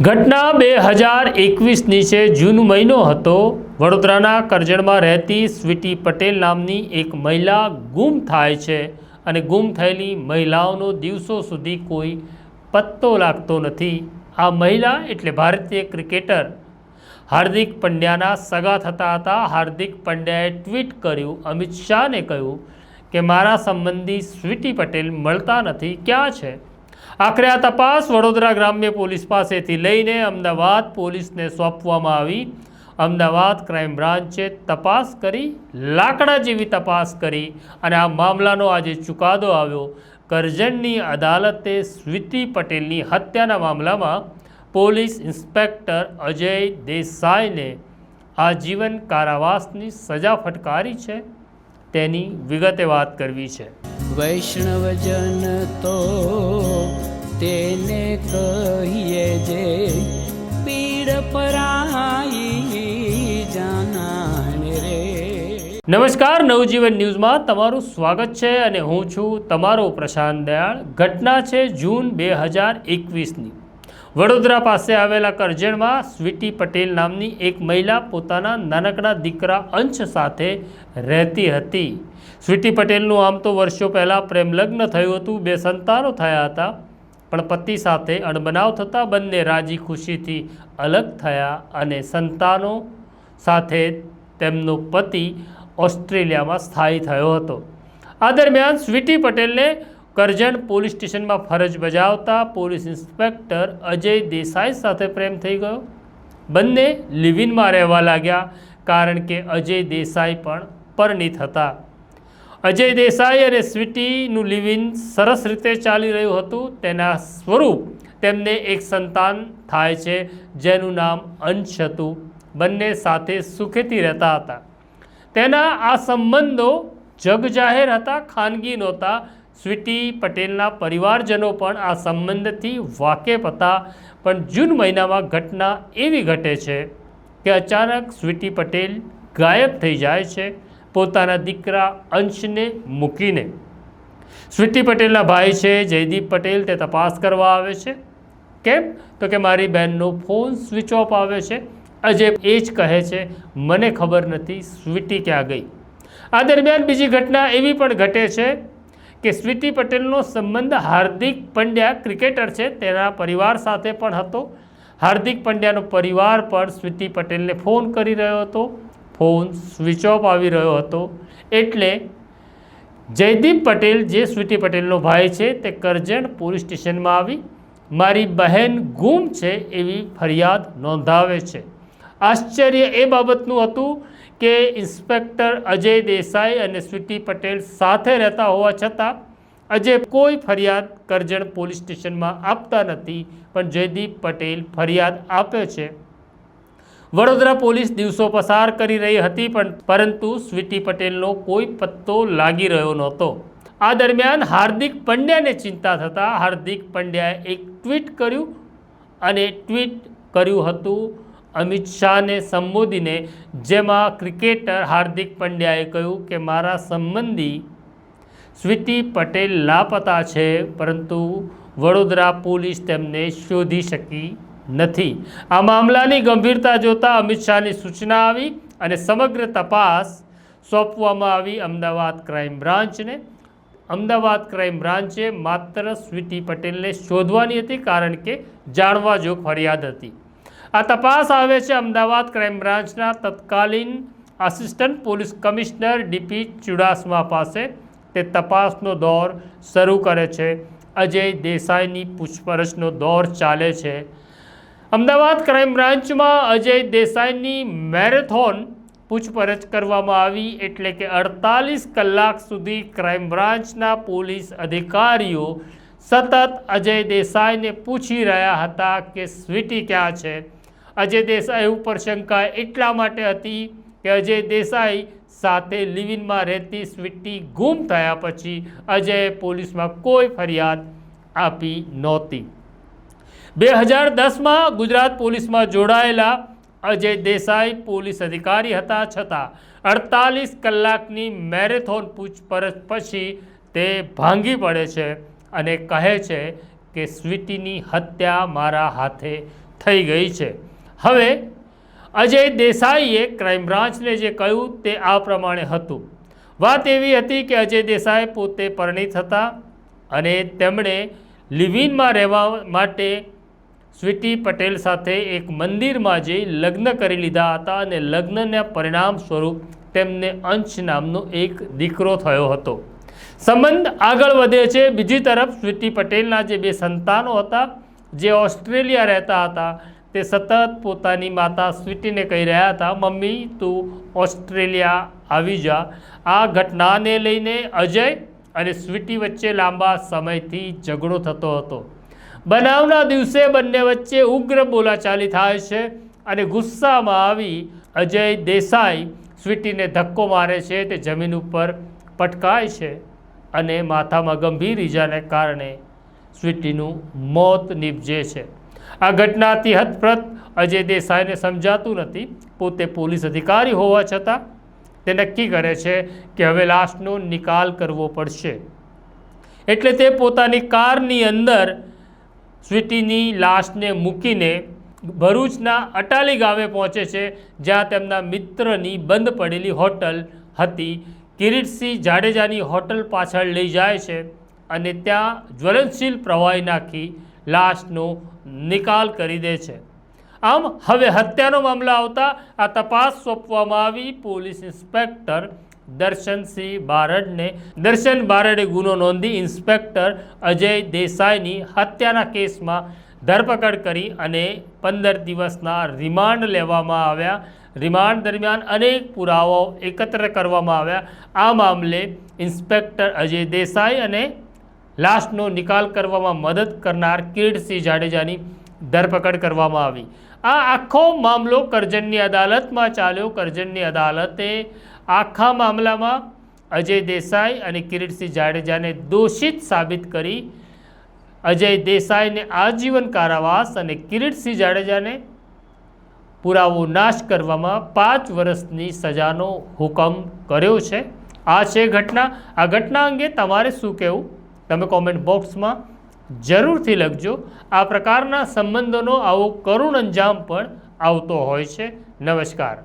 ઘટના 2021ની છે। જૂન મહિનો હતો। વડોદરાના કરજણમાં રહેતી સ્વીટી પટેલ નામની એક મહિલા ગુમ થાય છે અને ગુમ થયેલી મહિલાઓનો દિવસો સુધી કોઈ પત્તો લાગતો નથી। આ મહિલા એટલે ભારતીય ક્રિકેટર હાર્દિક પંડ્યાના સગા થતા હતા। હાર્દિક પંડ્યાએ ટ્વીટ કર્યું, અમિત શાહને કહ્યું કે મારા સંબંધી સ્વીટી પટેલ મળતા નથી, ક્યાં છે? આખરે આ તપાસ વડોદરા ગ્રામ્ય પોલીસ પાસેથી લઈને અમદાવાદ પોલીસને સોંપવામાં આવી। અમદાવાદ ક્રાઇમ બ્રાન્ચે તપાસ કરી, લાકડા જેવી તપાસ કરી અને આ મામલાનો આજે ચુકાદો આવ્યો। કરજણની અદાલતે સ્વીટી પટેલની હત્યાના મામલામાં પોલીસ ઇન્સ્પેક્ટર અજય દેસાઈને આજીવન કારાવાસની સજા ફટકારી છે। તેની વિગતે વાત કરવી છે। વૈષ્ણવજન તો તેને કહીએ જે પીડ પરાઈ જાનાને રે। નમસ્કાર, નવજીવન ન્યૂઝમાં તમારું સ્વાગત છે અને હું છું તમારો પ્રશાંત દયાળ। ઘટના છે જૂન 2021ની। વડોદરા પાસે આવેલા કરજણમાં સ્વીટી પટેલ નામની એક મહિલા પોતાના નાનકડા દીકરા અંશ સાથે રહેતી હતી। સ્વીટી પટેલનું આમ તો વર્ષો પહેલાં પ્રેમ લગ્ન થયું હતું, 2 સંતાનો થયા હતા, પણ પતિ સાથે અણબનાવ થતાં બંને રાજી ખુશીથી અલગ થયા અને સંતાનો સાથે તેમનો પતિ ઓસ્ટ્રેલિયામાં સ્થાયી થયો હતો। આ દરમિયાન સ્વીટી પટેલને કરજણ પોલીસ સ્ટેશનમાં ફરજ બજાવતા પોલીસ ઇન્સ્પેક્ટર અજય દેસાઈ સાથે પ્રેમ થઈ ગયો। બંને લિવિનમાં રહેવા લાગ્યા, કારણ કે અજય દેસાઈ પણ પરિણીત હતા। અજય દેસાઈ અને સ્વીટીનું લિવિન સરસ રીતે ચાલી રહ્યું હતું। તેના સ્વરૂપ તેમને એક સંતાન થાય છે, જેનું નામ અંશ હતું। બંને સાથે સુખેથી રહેતા હતા। તેના આ સંબંધો જગજાહેર હતા, ખાનગી નહોતા। સ્વીટી પટેલના પરિવારજનો પણ આ સંબંધથી વાકેફ હતા। પણ જૂન મહિનામાં ઘટના એવી ઘટે છે કે અચાનક સ્વીટી પટેલ ગાયબ થઈ જાય છે, પોતાના દીકરા અંશને મૂકીને। સ્વીટી પટેલના ભાઈ છે જયદીપ પટેલ, તે તપાસ કરવા આવે છે। કેમ? તો કે મારી બહેનનો ફોન સ્વિચ ઓફ આવે છે। અજય એ જ કહે છે, મને ખબર નથી સ્વીટી ક્યાં ગઈ। આ દરમિયાન બીજી ઘટના એવી પણ ઘટે છે કે સ્વીટી પટેલનો સંબંધ હાર્દિક પંડ્યા ક્રિકેટર છે તેના પરિવાર સાથે પણ હતો। હાર્દિક પંડ્યાનો પરિવાર પણ સ્વીટી પટેલને ફોન કરી રહ્યો હતો, ફોન સ્વિચ ઓફ આવી રહ્યો હતો। એટલે જયદીપ પટેલ, જે સ્વીટી પટેલનો ભાઈ છે, તે કરજણ પોલીસ સ્ટેશનમાં આવી મારી બહેન ગુમ છે એવી ફરિયાદ નોંધાવે છે। આશ્ચર્ય એ બાબતનું હતું કે ઇન્સ્પેક્ટર અજય દેસાઈ અને સ્વીટી પટેલ સાથે રહેતા હોવા છતાં અજય કોઈ ફરિયાદ કરજણ પોલીસ સ્ટેશનમાં આપતા નથી, પણ જયદીપ પટેલ ફરિયાદ આપે છે। વડોદરા પોલીસ દિવસો પસાર કરી રહી હતી, પરંતુ સ્વીટી પટેલનો કોઈ પત્તો લાગી રહ્યો નહોતો। આ દરમિયાન હાર્દિક પંડ્યાને ચિંતા થતાં હાર્દિક પંડ્યાએ એક ટ્વીટ કર્યું અને ટ્વીટ કર્યું હતું અમિત શાહને સંબોધીને, જેમાં ક્રિકેટર હાર્દિક પંડ્યાએ કહ્યું કે મારા સંબંધી સ્વીટી પટેલ લાપતા છે, પરંતુ વડોદરા પોલીસ તેમને શોધી શકી નથી। આ મામલાની ગંભીરતા જોતા અમિત શાહની સૂચના આવી અને સમગ્ર તપાસ સોંપવામાં આવી અમદાવાદ ક્રાઇમ બ્રાન્ચને। અમદાવાદ ક્રાઇમ બ્રાન્ચે માત્ર સ્વીટી પટેલને શોધવાની હતી, કારણ કે જાણવા જોગ ફરિયાદ હતી। આ તપાસ આવે છે અમદાવાદ ક્રાઇમ બ્રાન્ચના તત્કાલીન assistant police commissioner DP Chudasama પાસે। તે તપાસનો દોર શરૂ કરે છે। અજય દેસાઈની પૂછપરછનો દોર ચાલે છે। અમદાવાદ ક્રાઇમ બ્રાન્ચમાં અજય દેસાઈની મેરેથોન પૂછપરછ કરવામાં આવી, એટલે કે 48 કલાક સુધી ક્રાઇમ બ્રાન્ચના પોલીસ અધિકારીઓ સતત અજય દેસાઈને પૂછી રહ્યા હતા કે સ્વીટી ક્યાં છે। અજય દેસાઈ ઉપર શંકા એટલા માટે હતી કે અજય દેસાઈ સાથે લિવિનમાં રહેતી સ્વીટી ગુમ થયા પછી અજયે પોલીસમાં કોઈ ફરિયાદ આપી નહોતી। 2010માં ગુજરાત પોલીસમાં જોડાયેલા અજય દેસાઈ પોલીસ અધિકારી હતા, છતાં 48 કલાકની મેરેથોન પૂછપરછ પછી તે ભાંગી પડે છે અને કહે છે કે સ્વીટીની હત્યા મારા હાથે થઈ ગઈ છે. હવે અજય દેસાઈએ ક્રાઇમ બ્રાન્ચને જે કહ્યું તે આ પ્રમાણે હતું. વાત એવી હતી કે અજય દેસાઈ પોતે પરિણીત હતા અને તેમણે લિવિનમાં રહેવા માટે સ્વીટી પટેલ સાથે એક મંદિરમાં જઈ લગ્ન કરી લીધા હતા અને લગ્નના પરિણામ સ્વરૂપ તેમને અંશ નામનો એક દીકરો થયો હતો. સંબંધ આગળ વધે છે. બીજી તરફ સ્વીટી પટેલના જે 2 સંતાનો હતા જે ઓસ્ટ્રેલિયા રહેતા હતા તે સતત પોતાની માતા સ્વીટીને કહી રહ્યા હતા, મમ્મી તું ઓસ્ટ્રેલિયા આવી જા. આ ઘટનાને લઈને અજય અને સ્વીટી વચ્ચે લાંબા સમયથી ઝઘડો થતો હતો. બનાવના દિવસે બંને વચ્ચે ઉગ્ર બોલાચાલી થાય છે અને ગુસ્સામાં આવી અજય દેસાઈ સ્વીટીને ધક્કો મારે છે. તે જમીન ઉપર પટકાય છે અને માથામાં ગંભીર ઈજાને કારણે સ્વીટીનું મોત નીપજે છે. આ ઘટનાથી હતપ્રત અજય દેસાઈને સમજાતું નથી. પોતે પોલીસ અધિકારી હોવા છતાં તે નક્કી કરે છે કે હવે લાશનો નિકાલ કરવો પડશે. એટલે તે પોતાની કારની અંદર સ્વીટીની લાશને મૂકીને ભરૂચના અટાલી ગામે પહોંચે છે, જ્યાં તેમના મિત્રની બંધ પડેલી હોટલ હતી કિરીટસિંહ જાડેજાની હોટલ પાછળ લઈ જાય છે અને ત્યાં જ્વલનશીલ પ્રવાહી નાખી લાશનો નિકાલ કરી દે છે. આમ હવે હત્યાનો મામલો આવતા આ તપાસ સોંપવામાં આવી પોલીસ ઇન્સ્પેક્ટર દર્શનસિંહ બારડને. દર્શન બારડે ગુનો નોંધી ઇન્સ્પેક્ટર અજય દેસાઈની હત્યાના કેસમાં ધરપકડ કરી અને 15 દિવસના રિમાન્ડ લેવામાં આવ્યા. રિમાન્ડ દરમિયાન અનેક પુરાવાઓ એકત્ર કરવામાં આવ્યા. આ મામલે ઇન્સ્પેક્ટર અજય દેસાઈ અને લાશનો નિકાલ કરવામાં મદદ કરનાર કિરીટસિંહ જાડેજાની ધરપકડ કરવામાં આવી. આ આખો મામલો કરજણની અદાલતમાં ચાલ્યો. કરજણની અદાલતે આખા મામલામાં અજય દેસાઈ અને કિરીટસિંહ જાડેજાને દોષિત સાબિત કરી અજય દેસાઈને આજીવન કારાવાસ અને કિરીટસિંહ જાડેજાને પુરાવો નાશ કરવામાં 5 વર્ષની સજાનો હુકમ કર્યો છે. આ છે ઘટના. આ ઘટના અંગે તમારે શું કહેવું તમે કોમેન્ટ બોક્સમાં જરૂરથી લખજો. આ પ્રકારના સંબંધોનો આવો કરુણ અંજામ પણ આવતો હોય છે. નમસ્કાર.